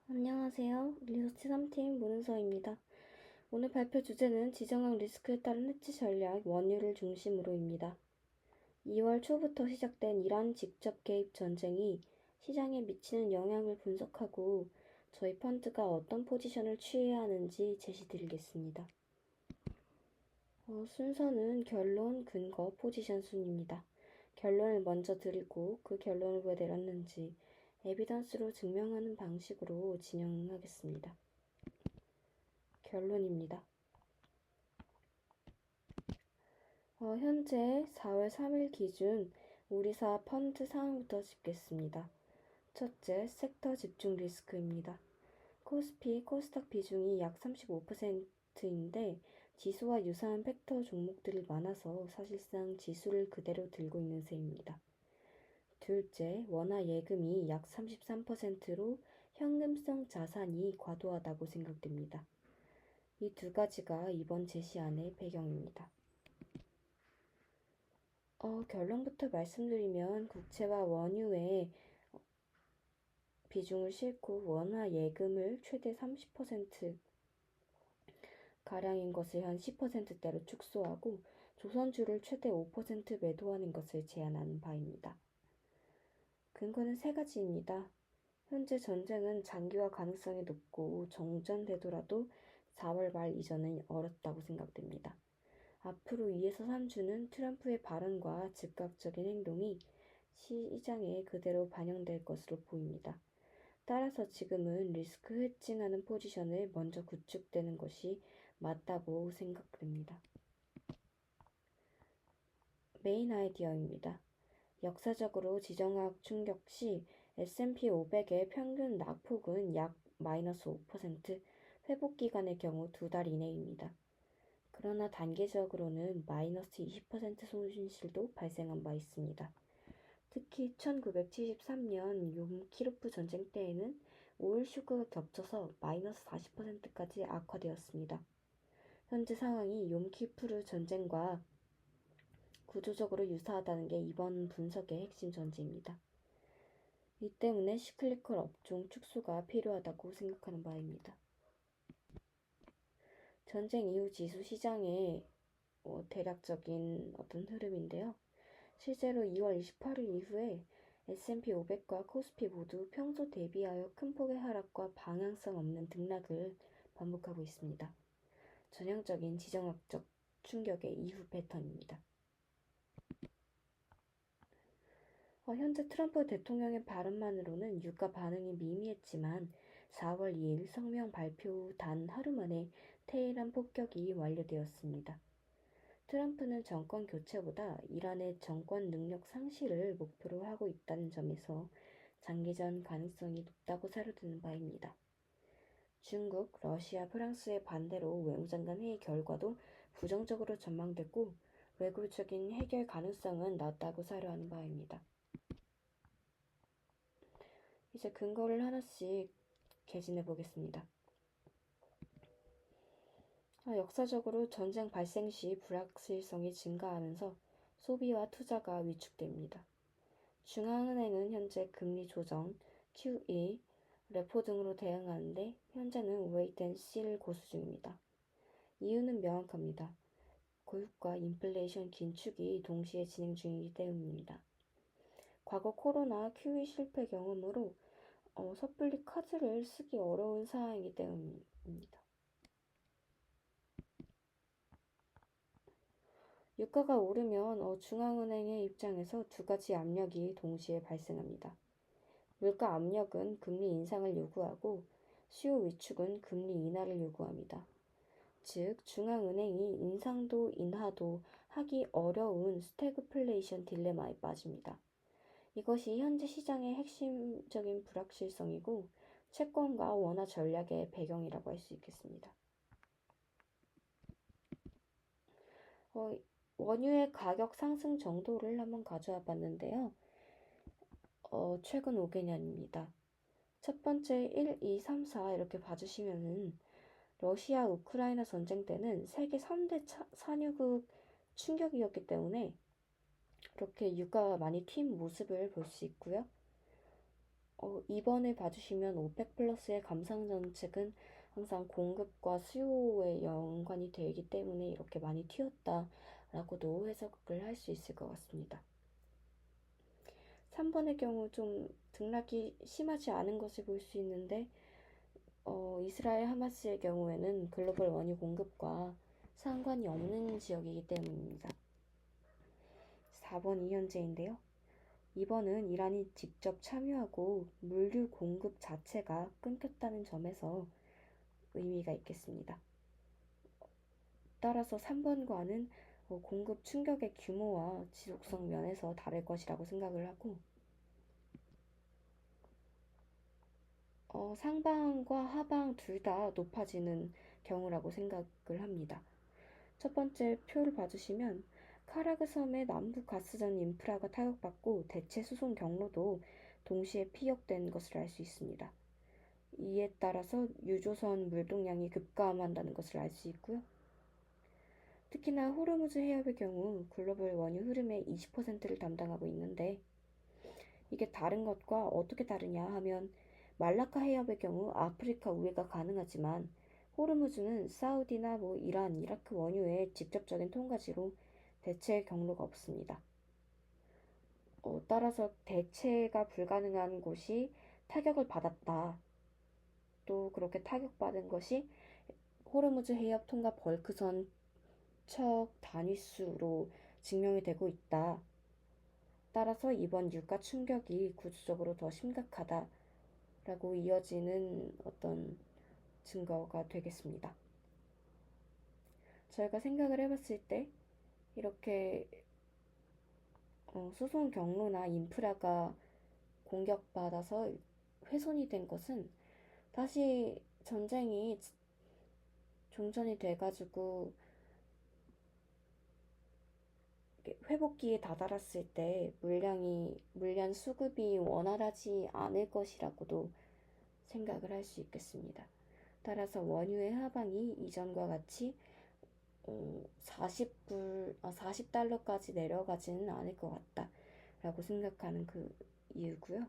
안녕하세요. 리서치 3팀 문은서입니다. 오늘 발표 주제는 지정학 리스크에 따른 해치 전략 원유를 중심으로입니다. 2월 초부터 시작된 이란 직접 개입 전쟁이 시장에 미치는 영향을 분석하고 저희 펀드가 어떤 포지션을 취해야 하는지 제시드리겠습니다. 순서는 결론, 근거, 포지션 순입니다. 결론을 먼저 드리고 그 결론을 왜 내렸는지 에비던스로 증명하는 방식으로 진행하겠습니다. 결론입니다. 현재 4월 3일 기준 우리사 펀드 상황부터 짚겠습니다. 첫째, 섹터 집중 리스크입니다. 코스피, 코스닥 비중이 약 35%인데 지수와 유사한 팩터 종목들이 많아서 사실상 지수를 그대로 들고 있는 셈입니다. 둘째, 원화 예금이 약 33%로 현금성 자산이 과도하다고 생각됩니다. 이 두 가지가 이번 제시안의 배경입니다. 결론부터 말씀드리면 국채와 원유의 비중을 싣고 원화 예금을 최대 30% 가량인 것을 한 10%대로 축소하고 조선주를 최대 5% 매도하는 것을 제안하는 바입니다. 근거는 세 가지입니다. 현재 전쟁은 장기화 가능성이 높고 정전되더라도 4월 말 이전은 어렵다고 생각됩니다. 앞으로 2에서 3주는 트럼프의 발언과 즉각적인 행동이 시장에 그대로 반영될 것으로 보입니다. 따라서 지금은 리스크 헤칭하는 포지션을 먼저 구축되는 것이 맞다고 생각됩니다. 메인 아이디어입니다. 역사적으로 지정학 충격 시 S&P 500의 평균 낙폭은 약 마이너스 5%, 회복 기간의 경우 2달 이내입니다. 그러나 단계적으로는 마이너스 20% 손실도 발생한 바 있습니다. 특히 1973년 욤키르프 전쟁 때에는 오일 쇼크가 겹쳐서 마이너스 40%까지 악화되었습니다. 현재 상황이 욤키르프 전쟁과 구조적으로 유사하다는 게 이번 분석의 핵심 전제입니다. 이 때문에 시클리컬 업종 축소가 필요하다고 생각하는 바입니다. 전쟁 이후 지수 시장의 대략적인 어떤 흐름인데요. 실제로 2월 28일 이후에 S&P 500과 코스피 모두 평소 대비하여 큰 폭의 하락과 방향성 없는 등락을 반복하고 있습니다. 전형적인 지정학적 충격의 이후 패턴입니다. 현재 트럼프 대통령의 발언만으로는 유가 반응이 미미했지만 4월 2일 성명 발표 후 단 하루 만에 테헤란 폭격이 완료되었습니다. 트럼프는 정권 교체보다 이란의 정권 능력 상실을 목표로 하고 있다는 점에서 장기전 가능성이 높다고 사료되는 바입니다. 중국, 러시아, 프랑스의 반대로 외무장관 회의 결과도 부정적으로 전망됐고 외교적인 해결 가능성은 낮다고 사료하는 바입니다. 이제 근거를 하나씩 개진해 보겠습니다. 역사적으로 전쟁 발생 시 불확실성이 증가하면서 소비와 투자가 위축됩니다. 중앙은행은 현재 금리 조정, QE, 레포 등으로 대응하는데 현재는 웨이트 앤 씨를 고수 중입니다. 이유는 명확합니다. 고유가 인플레이션 긴축이 동시에 진행 중이기 때문입니다. 과거 코로나 QE 실패 경험으로 섣불리 카드를 쓰기 어려운 상황이기 때문입니다. 유가가 오르면 중앙은행의 입장에서 두 가지 압력이 동시에 발생합니다. 물가 압력은 금리 인상을 요구하고 수요 위축은 금리 인하를 요구합니다. 즉 중앙은행이 인상도 인하도 하기 어려운 스태그플레이션 딜레마에 빠집니다. 이것이 현재 시장의 핵심적인 불확실성이고 채권과 원화 전략의 배경이라고 할 수 있겠습니다. 원유의 가격 상승 정도를 한번 가져와 봤는데요. 최근 5개년입니다. 첫 번째 1, 2, 3, 4 이렇게 봐주시면은 러시아 우크라이나 전쟁 때는 세계 3대 산유국 충격이었기 때문에 그렇게 유가가 많이 튄 모습을 볼 수 있고요. 2번을 봐주시면 오펙 플러스의 감산 정책은 항상 공급과 수요에 연관이 되기 때문에 이렇게 많이 튀었다라고도 해석을 할 수 있을 것 같습니다. 3번의 경우 좀 등락이 심하지 않은 것을 볼 수 있는데 이스라엘 하마스의 경우에는 글로벌 원유 공급과 상관이 없는 지역이기 때문입니다. 4번 이현재인데요. 2번은 이란이 직접 참여하고 물류 공급 자체가 끊겼다는 점에서 의미가 있겠습니다. 따라서 3번과는 공급 충격의 규모와 지속성 면에서 다를 것이라고 생각을 하고 상방과 하방 둘 다 높아지는 경우라고 생각을 합니다. 첫 번째 표를 봐주시면 카라그 섬의 남부 가스전 인프라가 타격받고 대체 수송 경로도 동시에 피역된 것을 알 수 있습니다. 이에 따라서 유조선 물동량이 급감한다는 것을 알 수 있고요. 특히나 호르무즈 해협의 경우 글로벌 원유 흐름의 20%를 담당하고 있는데 이게 다른 것과 어떻게 다르냐 하면 말라카 해협의 경우 아프리카 우회가 가능하지만 호르무즈는 사우디나 이란, 이라크 원유의 직접적인 통과지로 대체 경로가 없습니다. 따라서 대체가 불가능한 곳이 타격을 받았다. 또 그렇게 타격받은 것이 호르무즈 해협 통과 벌크선 척 단위수로 증명이 되고 있다. 따라서 이번 유가 충격이 구조적으로 더 심각하다라고 이어지는 어떤 증거가 되겠습니다. 저희가 생각을 해봤을 때 이렇게 수송 경로나 인프라가 공격받아서 훼손이 된 것은 다시 전쟁이 종전이 돼가지고 회복기에 다다랐을 때 물량 수급이 원활하지 않을 것이라고도 생각을 할 수 있겠습니다. 따라서 원유의 하방이 이전과 같이 40달러까지 내려가지는 않을 것 같다라고 생각하는 그 이유고요.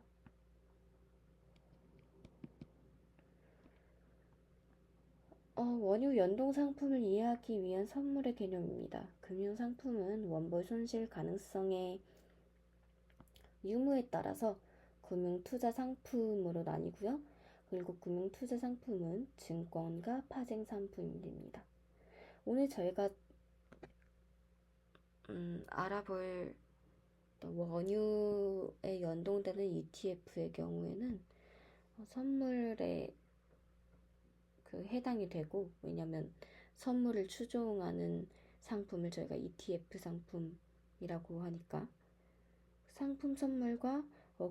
원유 연동 상품을 이해하기 위한 선물의 개념입니다. 금융 상품은 원볼 손실 가능성의 유무에 따라서 금융 투자 상품으로 나뉘고요. 그리고 금융 투자 상품은 증권과 파생 상품입니다. 오늘 저희가 알아볼 원유에 연동되는 ETF의 경우에는 선물에 해당이 되고, 왜냐면 선물을 추종하는 상품을 저희가 ETF 상품이라고 하니까 상품 선물과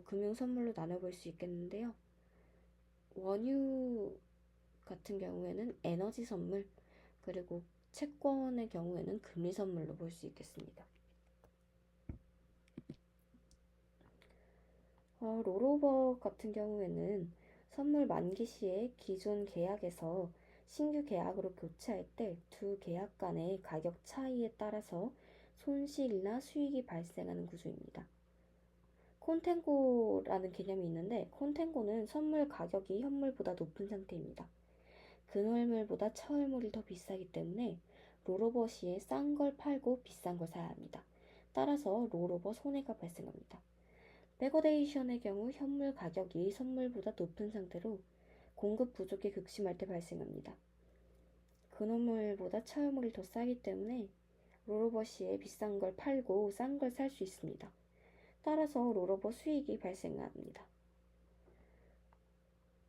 금융 선물로 나눠볼 수 있겠는데요. 원유 같은 경우에는 에너지 선물, 그리고 채권의 경우에는 금리 선물로 볼 수 있겠습니다. 롤오버 같은 경우에는 선물 만기 시에 기존 계약에서 신규 계약으로 교체할 때 두 계약 간의 가격 차이에 따라서 손실이나 수익이 발생하는 구조입니다. 콘텐고라는 개념이 있는데 콘텐고는 선물 가격이 현물보다 높은 상태입니다. 근월물보다 차월물이 더 비싸기 때문에 롤오버 시에 싼 걸 팔고 비싼 걸 사야 합니다. 따라서 롤오버 손해가 발생합니다. 백어데이션의 경우 현물 가격이 선물보다 높은 상태로 공급 부족이 극심할 때 발생합니다. 근원물보다 차월물이 더 싸기 때문에 롤오버 시에 비싼 걸 팔고 싼 걸 살 수 있습니다. 따라서 롤오버 수익이 발생합니다.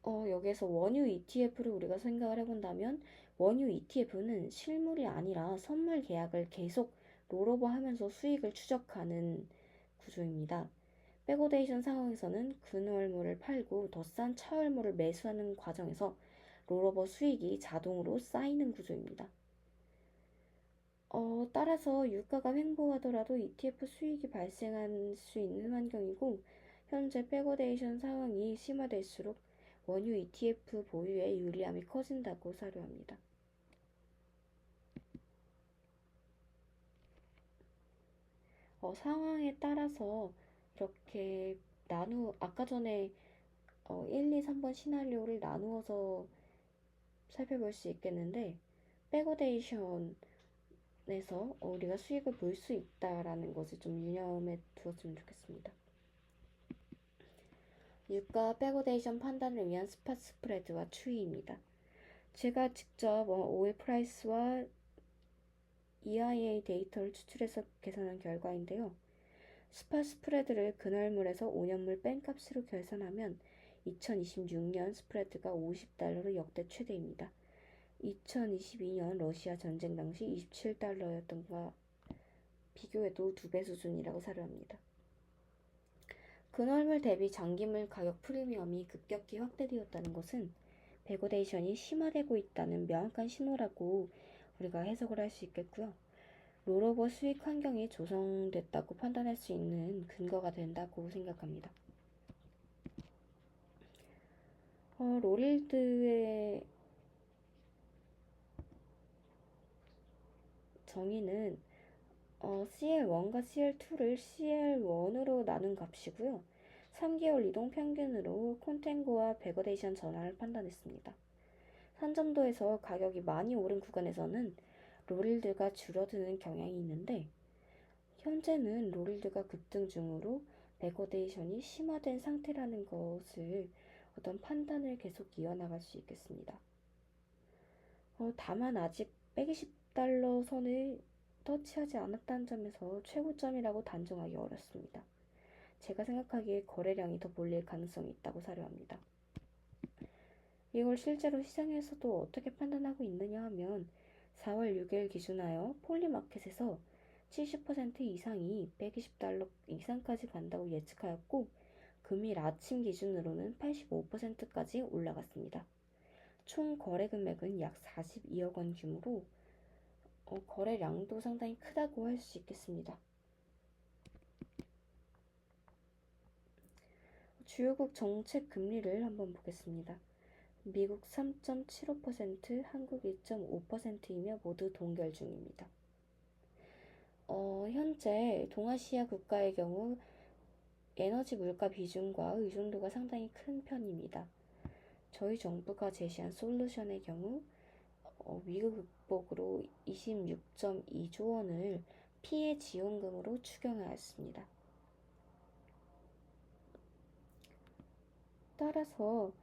여기에서 원유 ETF를 우리가 생각을 해본다면 원유 ETF는 실물이 아니라 선물 계약을 계속 롤오버 하면서 수익을 추적하는 구조입니다. 백오데이션 상황에서는 근월물을 팔고 더 싼 차월물을 매수하는 과정에서 롤오버 수익이 자동으로 쌓이는 구조입니다. 따라서 유가가 횡보하더라도 ETF 수익이 발생할 수 있는 환경이고 현재 백오데이션 상황이 심화될수록 원유 ETF 보유의 유리함이 커진다고 사료합니다. 상황에 따라서 이렇게 아까 전에 1, 2, 3번 시나리오를 나누어서 살펴볼 수 있겠는데, 백오데이션에서 우리가 수익을 볼 수 있다라는 것을 좀 유념해 두었으면 좋겠습니다. 유가 백오데이션 판단을 위한 스팟 스프레드와 추이입니다. 제가 직접 오일 프라이스와 EIA 데이터를 추출해서 계산한 결과인데요. 스팟 스프레드를 그날물에서 5년물 뺀 값으로 계산하면 2026년 스프레드가 $50로 역대 최대입니다. 2022년 러시아 전쟁 당시 $27였던 것과 비교해도 2배 수준이라고 사료합니다. 그날물 대비 장기물 가격 프리미엄이 급격히 확대되었다는 것은 백오데이션이 심화되고 있다는 명확한 신호라고 우리가 해석을 할 수 있겠고요. 롤오버 수익 환경이 조성됐다고 판단할 수 있는 근거가 된다고 생각합니다. 롤일드의 정의는 CL1과 CL2를 CL1으로 나눈 값이고요. 3개월 이동 평균으로 콘탱고와 백오데이션 전환을 판단했습니다. 산점도에서 가격이 많이 오른 구간에서는 롤일드가 줄어드는 경향이 있는데, 현재는 롤일드가 급등 중으로 백오데이션이 심화된 상태라는 것을 어떤 판단을 계속 이어나갈 수 있겠습니다. 다만 아직 120달러 선을 터치하지 않았다는 점에서 최고점이라고 단정하기 어렵습니다. 제가 생각하기에 거래량이 더 몰릴 가능성이 있다고 사료합니다. 이걸 실제로 시장에서도 어떻게 판단하고 있느냐 하면 4월 6일 기준하여 폴리마켓에서 70% 이상이 120달러 이상까지 간다고 예측하였고, 금일 아침 기준으로는 85%까지 올라갔습니다. 총 거래 금액은 약 42억 원 규모로 거래량도 상당히 크다고 할 수 있겠습니다. 주요국 정책 금리를 한번 보겠습니다. 미국 3.75%, 한국 2.5%이며 모두 동결 중입니다. 현재 동아시아 국가의 경우 에너지 물가 비중과 의존도가 상당히 큰 편입니다. 저희 정부가 제시한 솔루션의 경우 위기 극복으로 26.2조 원을 피해 지원금으로 추경하였습니다. 따라서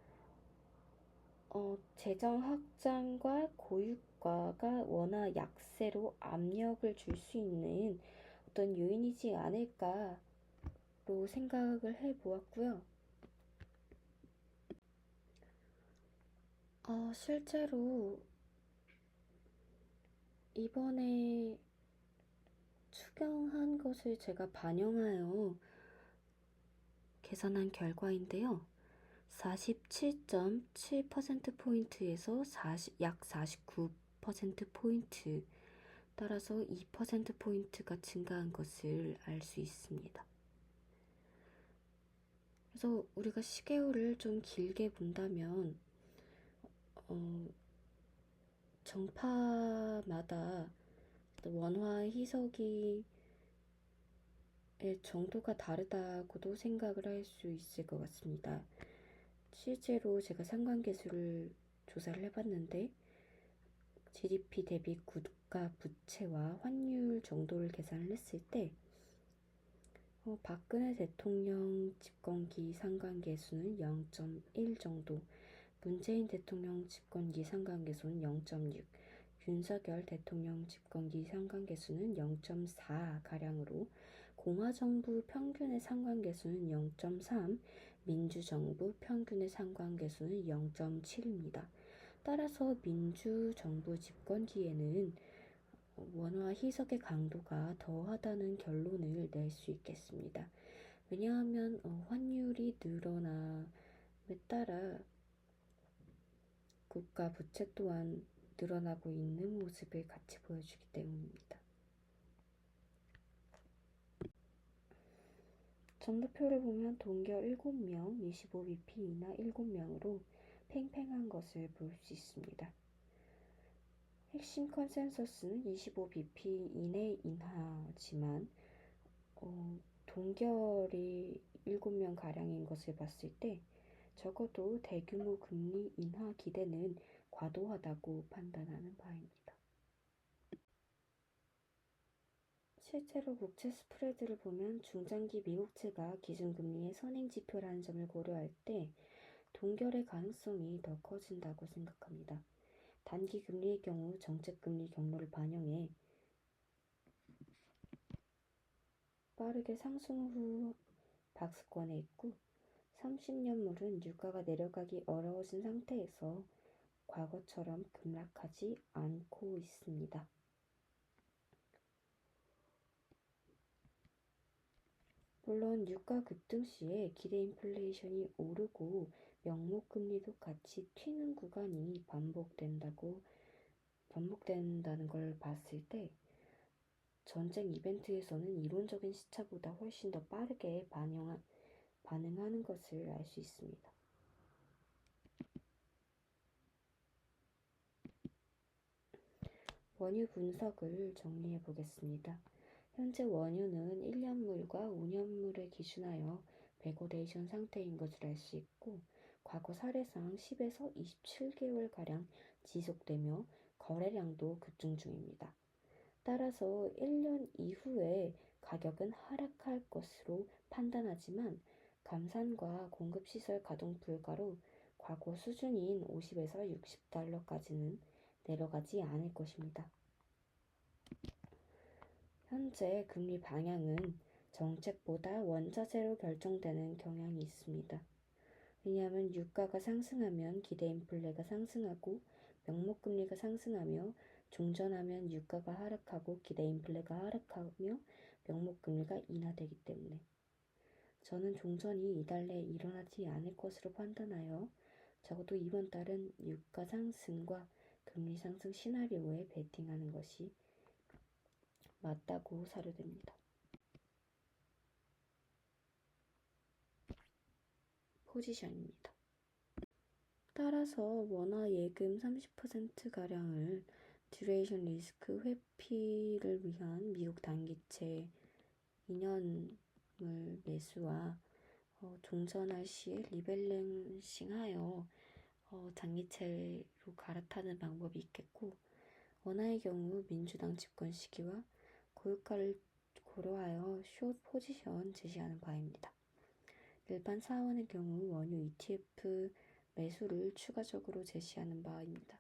재정 확장과 고유가가 원화 약세로 압력을 줄 수 있는 어떤 요인이지 않을까로 생각을 해보았고요. 실제로 이번에 추경한 것을 제가 반영하여 계산한 결과인데요. 47.7%포인트에서 약 49%포인트, 따라서 2%포인트가 증가한 것을 알 수 있습니다. 그래서 우리가 시계열을 좀 길게 본다면 정파마다 원화 희석이 정도가 다르다고도 생각을 할 수 있을 것 같습니다. 실제로 제가 상관계수를 조사를 해봤는데, GDP 대비 국가 부채와 환율 정도를 계산을 했을 때 박근혜 대통령 집권기 상관계수는 0.1 정도, 문재인 대통령 집권기 상관계수는 0.6, 윤석열 대통령 집권기 상관계수는 0.4가량으로 공화정부 평균의 상관계수는 0.3, 민주정부 평균의 상관계수는 0.7입니다. 따라서 민주정부 집권기에는 원화 희석의 강도가 더하다는 결론을 낼 수 있겠습니다. 왜냐하면 환율이 늘어남에 따라 국가 부채 또한 늘어나고 있는 모습을 같이 보여주기 때문입니다. 점도표를 보면 동결 7명, 25bp 이나 7명으로 팽팽한 것을 볼 수 있습니다. 핵심 컨센서스는 25bp 이내 인하지만 동결이 7명 가량인 것을 봤을 때 적어도 대규모 금리 인하 기대는 과도하다고 판단하는 바입니다. 실제로 국채 스프레드를 보면 중장기 미국채가 기준금리의 선행지표라는 점을 고려할 때 동결의 가능성이 더 커진다고 생각합니다. 단기 금리의 경우 정책금리 경로를 반영해 빠르게 상승 후 박스권에 있고 30년물은 유가가 내려가기 어려워진 상태에서 과거처럼 급락하지 않고 있습니다. 물론 유가 급등 시에 기대 인플레이션이 오르고 명목금리도 같이 튀는 구간이 반복된다는 걸 봤을 때 전쟁 이벤트에서는 이론적인 시차보다 훨씬 더 빠르게 반응하는 것을 알 수 있습니다. 원유 분석을 정리해 보겠습니다. 현재 원유는 1년물과 5년물에 기준하여 베거데이션 상태인 것을 알 수 있고 과거 사례상 10에서 27개월가량 지속되며 거래량도 급증 중입니다. 따라서 1년 이후에 가격은 하락할 것으로 판단하지만 감산과 공급시설 가동 불가로 과거 수준인 50에서 60달러까지는 내려가지 않을 것입니다. 현재 금리 방향은 정책보다 원자재로 결정되는 경향이 있습니다. 왜냐하면 유가가 상승하면 기대 인플레가 상승하고 명목금리가 상승하며 종전하면 유가가 하락하고 기대 인플레가 하락하며 명목금리가 인하되기 때문에 저는 종전이 이달 내에 일어나지 않을 것으로 판단하여 적어도 이번 달은 유가 상승과 금리 상승 시나리오에 베팅하는 것이 맞다고 사료됩니다. 포지션입니다. 따라서 원화 예금 30%가량을 듀레이션 리스크 회피를 위한 미국 단기채 2년물 매수와 종전할 시에 리밸런싱하여 장기채로 갈아타는 방법이 있겠고 원화의 경우 민주당 집권 시기와 고유가를 고려하여 숏 포지션 제시하는 바입니다. 일반 사원의 경우 원유 ETF 매수를 추가적으로 제시하는 바입니다.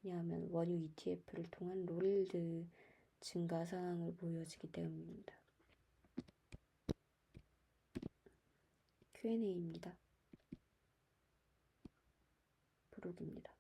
왜냐하면 원유 ETF를 통한 롤드 증가 상황을 보여지기 때문입니다. Q&A입니다. 부록입니다.